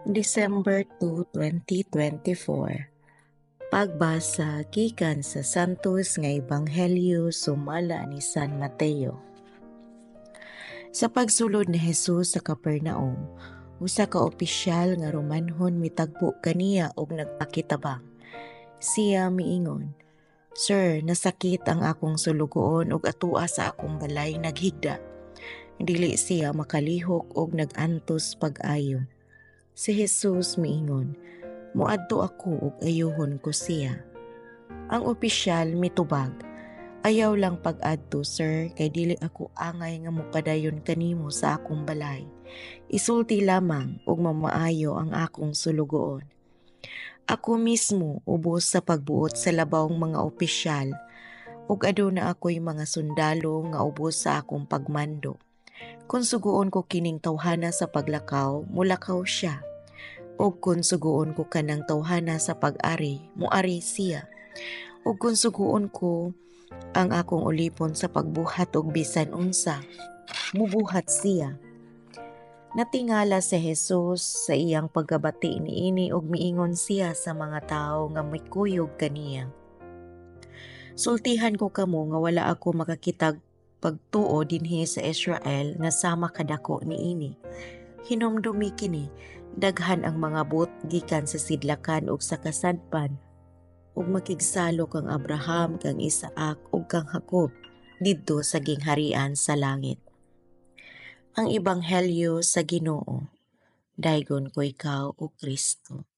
December 2, 2024. Pagbasa gikan sa Santos nga Ebanghelyo sumala ni San Mateo. Sa pagsulod ni Jesus sa Capernaum, usa ka opisyal nga Romanhon mitagpo kaniya og nagpakitabang. Siya miingon, "Sir, nasakit ang akong sulugoon ug atua sa akong balay naghigda." Dili siya makalihok og nagantos pag-ayo. Si Jesus miingon, "Muadto ako ug ayuhon ko siya." Ang opisyal mitubag, "Ayaw lang pag-adto, sir, kay dili ako angay nga mopadayon kanimo sa akong balay. Isulti lamang ug mamaayo ang akong sulugoon." Ako mismo ubos sa pagbuot sa labawng mga opisyal ug aduna ako'y mga sundalo nga ubos sa akong pagmando. Kung suguon ko kining tawhana sa paglakaw, mulakaw siya. O kung suguon ko kanang tawhana sa pag-ari, muari siya. O kung suguon ko ang akong ulipon sa pagbuhat og bisan unsa, mubuhat siya. Natingala si Jesus sa iyang pagkabati niini og miingon siya sa mga tawo nga mikuyog kaniya, "Sultihan ko kamo nga wala ako makakitag pagtuo dinhi sa Israel nga sama kadako niini. Hinumdumi kini, daghan ang mga but gikan sa sidlakan ug sa kasadpan, ug makigsalok kang Abraham, kang Isaac ug kang Jacob didto sa gingharian sa langit." Ang Ebanghelyo sa Ginoo. Daygon ko ikaw, O Kristo.